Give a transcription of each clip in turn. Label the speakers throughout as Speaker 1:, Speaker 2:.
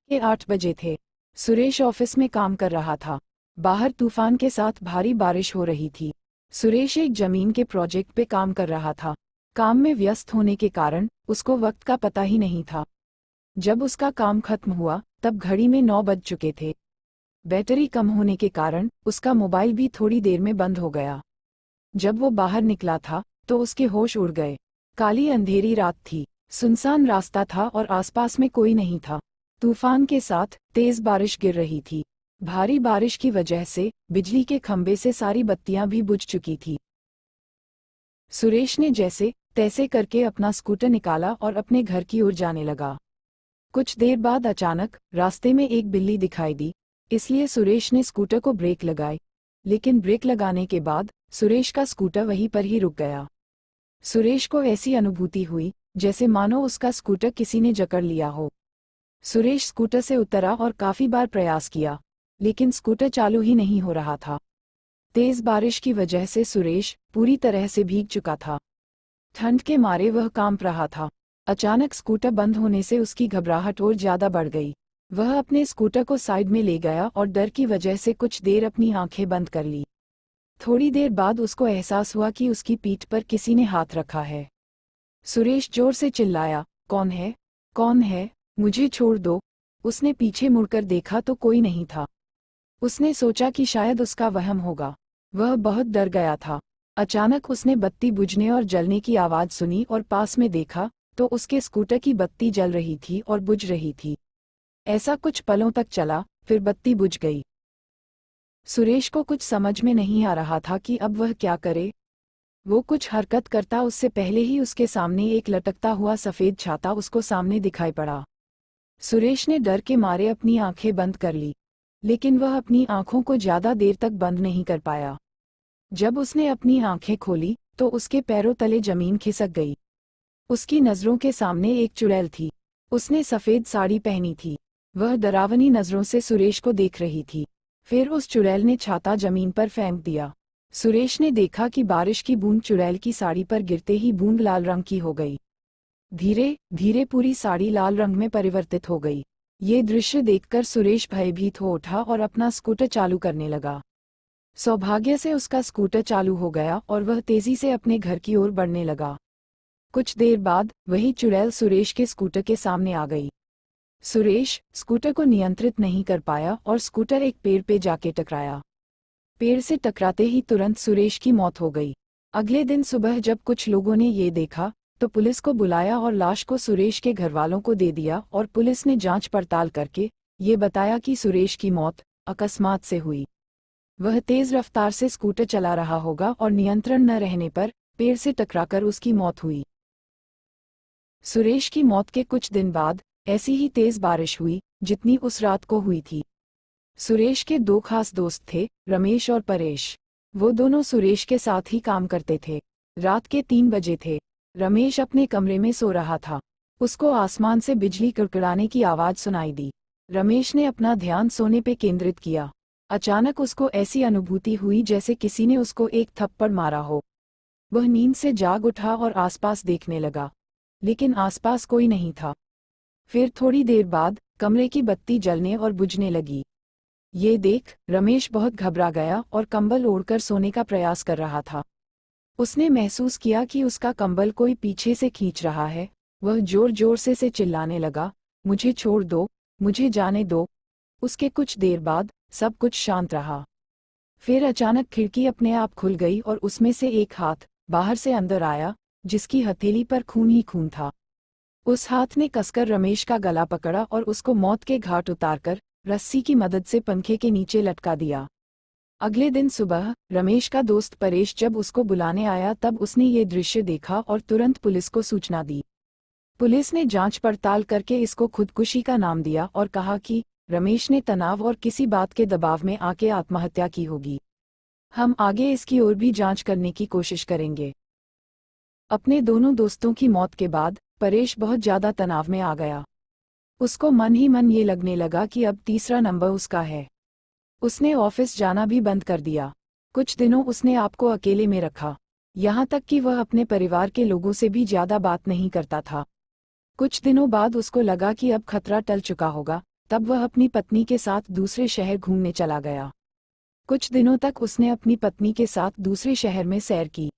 Speaker 1: के 8 बजे थे। सुरेश ऑफिस में काम कर रहा था। बाहर तूफान के साथ भारी बारिश हो रही थी। सुरेश एक जमीन के प्रोजेक्ट पे काम कर रहा था। काम में व्यस्त होने के कारण उसको वक्त का पता ही नहीं था। जब उसका काम खत्म हुआ तब घड़ी में 9 बज चुके थे। बैटरी कम होने के कारण उसका मोबाइल भी थोड़ी देर में बंद हो गया। जब वो बाहर निकला था तो उसके होश उड़ गए। काली अंधेरी रात थी, सुनसान रास्ता था और आसपास में कोई नहीं था। तूफान के साथ तेज बारिश गिर रही थी। भारी बारिश की वजह से बिजली के खंभे से सारी बत्तियां भी बुझ चुकी थी। सुरेश ने जैसे तैसे करके अपना स्कूटर निकाला और अपने घर की ओर जाने लगा। कुछ देर बाद अचानक रास्ते में एक बिल्ली दिखाई दी, इसलिए सुरेश ने स्कूटर को ब्रेक लगाई। लेकिन ब्रेक लगाने के बाद सुरेश का स्कूटर वहीं पर ही रुक गया। सुरेश को ऐसी अनुभूति हुई जैसे मानो उसका स्कूटर किसी ने जकड़ लिया हो। सुरेश स्कूटर से उतरा और काफी बार प्रयास किया, लेकिन स्कूटर चालू ही नहीं हो रहा था। तेज बारिश की वजह से सुरेश पूरी तरह से भीग चुका था। ठंड के मारे वह कांप रहा था। अचानक स्कूटर बंद होने से उसकी घबराहट और ज्यादा बढ़ गई। वह अपने स्कूटर को साइड में ले गया और डर की वजह से कुछ देर अपनी आंखें बंद कर ली। थोड़ी देर बाद उसको एहसास हुआ कि उसकी पीठ पर किसी ने हाथ रखा है। सुरेश जोर से चिल्लाया, कौन है? कौन है? मुझे छोड़ दो। उसने पीछे मुड़कर देखा तो कोई नहीं था। उसने सोचा कि शायद उसका वहम होगा। वह बहुत डर गया था। अचानक उसने बत्ती बुझने और जलने की आवाज सुनी और पास में देखा तो उसके स्कूटर की बत्ती जल रही थी और बुझ रही थी। ऐसा कुछ पलों तक चला, फिर बत्ती बुझ गई। सुरेश को कुछ समझ में नहीं आ रहा था कि अब वह क्या करे। वो कुछ हरकत करता उससे पहले ही उसके सामने एक लटकता हुआ सफेद छाता उसको सामने दिखाई पड़ा। सुरेश ने डर के मारे अपनी आंखें बंद कर ली, लेकिन वह अपनी आंखों को ज्यादा देर तक बंद नहीं कर पाया। जब उसने अपनी आंखें खोली तो उसके पैरों तले जमीन खिसक गई। उसकी नजरों के सामने एक चुड़ैल थी। उसने सफेद साड़ी पहनी थी। वह डरावनी नजरों से सुरेश को देख रही थी। फिर उस चुड़ैल ने छाता जमीन पर फेंक दिया। सुरेश ने देखा कि बारिश की बूंद चुड़ैल की साड़ी पर गिरते ही बूंद लाल रंग की हो गई। धीरे धीरे पूरी साड़ी लाल रंग में परिवर्तित हो गई। ये दृश्य देखकर सुरेश भयभीत हो उठा और अपना स्कूटर चालू करने लगा। सौभाग्य से उसका स्कूटर चालू हो गया और वह तेजी से अपने घर की ओर बढ़ने लगा। कुछ देर बाद वही चुड़ैल सुरेश के स्कूटर के सामने आ गई। सुरेश स्कूटर को नियंत्रित नहीं कर पाया और स्कूटर एक पेड़ पे जाके टकराया। पेड़ से टकराते ही तुरंत सुरेश की मौत हो गई। अगले दिन सुबह जब कुछ लोगों ने ये देखा तो पुलिस को बुलाया और लाश को सुरेश के घरवालों को दे दिया और पुलिस ने जांच पड़ताल करके ये बताया कि सुरेश की मौत अकस्मात से हुई। वह तेज रफ्तार से स्कूटर चला रहा होगा और नियंत्रण न रहने पर पेड़ से टकराकर उसकी मौत हुई। सुरेश की मौत के कुछ दिन बाद ऐसी ही तेज बारिश हुई जितनी उस रात को हुई थी। सुरेश के दो खास दोस्त थे, रमेश और परेश। वो दोनों सुरेश के साथ ही काम करते थे। रात के 3 बजे थे। रमेश अपने कमरे में सो रहा था। उसको आसमान से बिजली कड़कड़ाने की आवाज सुनाई दी। रमेश ने अपना ध्यान सोने पे केंद्रित किया। अचानक उसको ऐसी अनुभूति हुई जैसे किसी ने उसको एक थप्पड़ मारा हो। वह नींद से जाग उठा और आसपास देखने लगा, लेकिन आसपास कोई नहीं था। फिर थोड़ी देर बाद कमरे की बत्ती जलने और बुझने लगी। ये देख रमेश बहुत घबरा गया और कंबल ओढ़कर सोने का प्रयास कर रहा था। उसने महसूस किया कि उसका कंबल कोई पीछे से खींच रहा है। वह जोर जोर से चिल्लाने लगा, मुझे छोड़ दो, मुझे जाने दो। उसके कुछ देर बाद सब कुछ शांत रहा। फिर अचानक खिड़की अपने आप खुल गई और उसमें से एक हाथ बाहर से अंदर आया, जिसकी हथेली पर खून ही खून था। उस हाथ ने कसकर रमेश का गला पकड़ा और उसको मौत के घाट उतारकर रस्सी की मदद से पंखे के नीचे लटका दिया। अगले दिन सुबह रमेश का दोस्त परेश जब उसको बुलाने आया तब उसने ये दृश्य देखा और तुरंत पुलिस को सूचना दी। पुलिस ने जांच पड़ताल करके इसको खुदकुशी का नाम दिया और कहा कि रमेश ने तनाव और किसी बात के दबाव में आके आत्महत्या की होगी। हम आगे इसकी और भी जांच करने की कोशिश करेंगे। अपने दोनों दोस्तों की मौत के बाद परेश बहुत ज्यादा तनाव में आ गया। उसको मन ही मन ये लगने लगा कि अब तीसरा नंबर उसका है। उसने ऑफिस जाना भी बंद कर दिया। कुछ दिनों उसने आपको अकेले में रखा, यहाँ तक कि वह अपने परिवार के लोगों से भी ज्यादा बात नहीं करता था। कुछ दिनों बाद उसको लगा कि अब खतरा टल चुका होगा, तब वह अपनी पत्नी के साथ दूसरे शहर घूमने चला गया। कुछ दिनों तक उसने अपनी पत्नी के साथ दूसरे शहर में सैर की।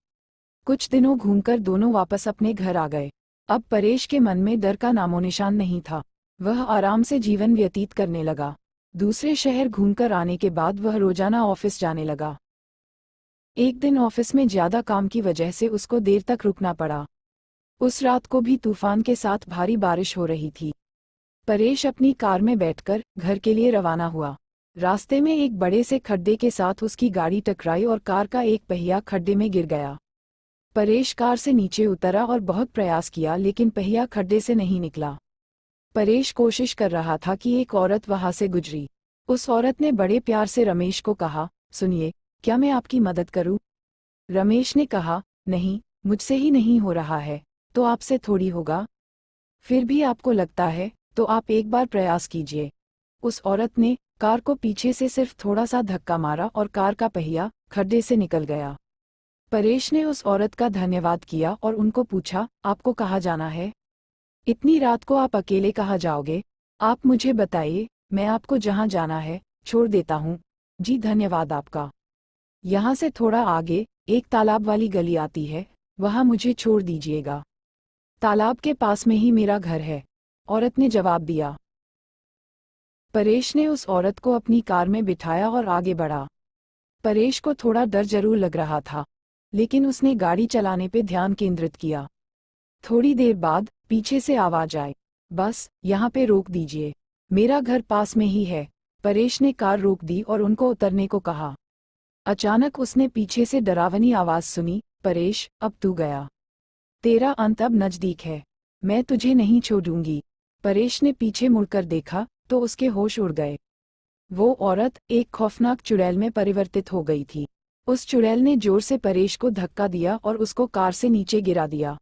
Speaker 1: कुछ दिनों घूमकर दोनों वापस अपने घर आ गए। अब परेश के मन में डर का नामोनिशान नहीं था। वह आराम से जीवन व्यतीत करने लगा। दूसरे शहर घूमकर आने के बाद वह रोजाना ऑफिस जाने लगा। एक दिन ऑफिस में ज्यादा काम की वजह से उसको देर तक रुकना पड़ा। उस रात को भी तूफान के साथ भारी बारिश हो रही थी। परेश अपनी कार में बैठकर घर के लिए रवाना हुआ। रास्ते में एक बड़े से खड्डे के साथ उसकी गाड़ी टकराई और कार का एक पहिया खड्डे में गिर गया। परेश कार से नीचे उतरा और बहुत प्रयास किया, लेकिन पहिया खड्डे से नहीं निकला। परेश कोशिश कर रहा था कि एक औरत वहां से गुजरी। उस औरत ने बड़े प्यार से रमेश को कहा, सुनिए, क्या मैं आपकी मदद करूं? रमेश ने कहा, नहीं, मुझसे ही नहीं हो रहा है, तो आपसे थोड़ी होगा। फिर भी आपको लगता है, तो आप एक बार प्रयास कीजिए। उस औरत ने कार को पीछे से सिर्फ थोड़ा सा धक्का मारा और कार का पहिया खड्डे से निकल गया। परेश ने उस औरत का धन्यवाद किया और उनको पूछा, आपको कहाँ जाना है? इतनी रात को आप अकेले कहाँ जाओगे? आप मुझे बताइए, मैं आपको जहाँ जाना है छोड़ देता हूँ। जी धन्यवाद आपका। यहाँ से थोड़ा आगे एक तालाब वाली गली आती है, वहाँ मुझे छोड़ दीजिएगा। तालाब के पास में ही मेरा घर है, औरत ने जवाब दिया। परेश ने उस औरत को अपनी कार में बिठाया और आगे बढ़ा। परेश को थोड़ा डर जरूर लग रहा था, लेकिन उसने गाड़ी चलाने पे ध्यान केंद्रित किया। थोड़ी देर बाद पीछे से आवाज आई, बस यहाँ पे रोक दीजिए, मेरा घर पास में ही है। परेश ने कार रोक दी और उनको उतरने को कहा। अचानक उसने पीछे से डरावनी आवाज सुनी, परेश, अब तू गया, तेरा अंत अब नजदीक है, मैं तुझे नहीं छोड़ूंगी। परेश ने पीछे मुड़कर देखा तो उसके होश उड़ गए। वो औरत एक खौफनाक चुड़ैल में परिवर्तित हो गई थी। उस चुड़ैल ने जोर से परेश को धक्का दिया और उसको कार से नीचे गिरा दिया।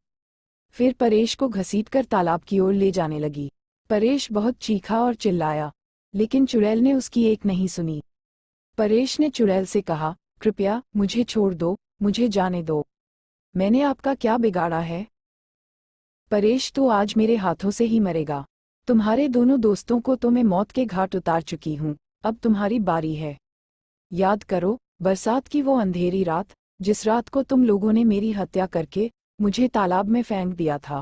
Speaker 1: फिर परेश को घसीटकर तालाब की ओर ले जाने लगी। परेश बहुत चीखा और चिल्लाया, लेकिन चुड़ैल ने उसकी एक नहीं सुनी। परेश ने चुड़ैल से कहा, कृपया मुझे छोड़ दो, मुझे जाने दो, मैंने आपका क्या बिगाड़ा है? परेश, तो आज मेरे हाथों से ही मरेगा। तुम्हारे दोनों दोस्तों को तो मैं मौत के घाट उतार चुकी हूँ, अब तुम्हारी बारी है। याद करो बरसात की वो अंधेरी रात, जिस रात को तुम लोगों ने मेरी हत्या करके मुझे तालाब में फेंक दिया था।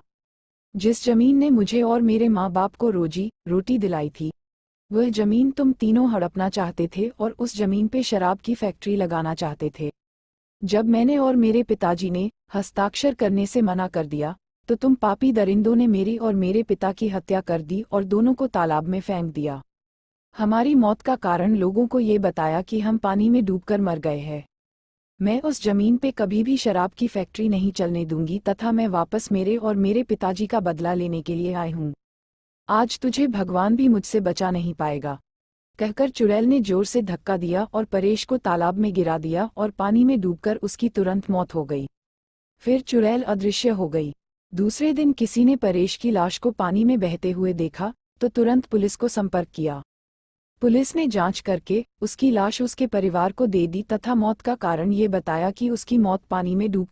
Speaker 1: जिस जमीन ने मुझे और मेरे माँ बाप को रोजी रोटी दिलाई थी, वह जमीन तुम तीनों हड़पना चाहते थे और उस जमीन पे शराब की फैक्ट्री लगाना चाहते थे। जब मैंने और मेरे पिताजी ने हस्ताक्षर करने से मना कर दिया, तो तुम पापी दरिंदों ने मेरी और मेरे पिता की हत्या कर दी और दोनों को तालाब में फेंक दिया। हमारी मौत का कारण लोगों को ये बताया कि हम पानी में डूबकर मर गए हैं। मैं उस जमीन पे कभी भी शराब की फैक्ट्री नहीं चलने दूंगी तथा मैं वापस मेरे और मेरे पिताजी का बदला लेने के लिए आई हूँ। आज तुझे भगवान भी मुझसे बचा नहीं पाएगा। कहकर चुड़ैल ने जोर से धक्का दिया और परेश को तालाब में गिरा दिया और पानी में डूबकर उसकी तुरंत मौत हो गई। फिर चुड़ैल अदृश्य हो गई। दूसरे दिन किसी ने परेश की लाश को पानी में बहते हुए देखा तो तुरंत पुलिस को संपर्क किया। पुलिस ने जांच करके उसकी लाश उसके परिवार को दे दी तथा मौत का कारण ये बताया कि उसकी मौत पानी में डूबकर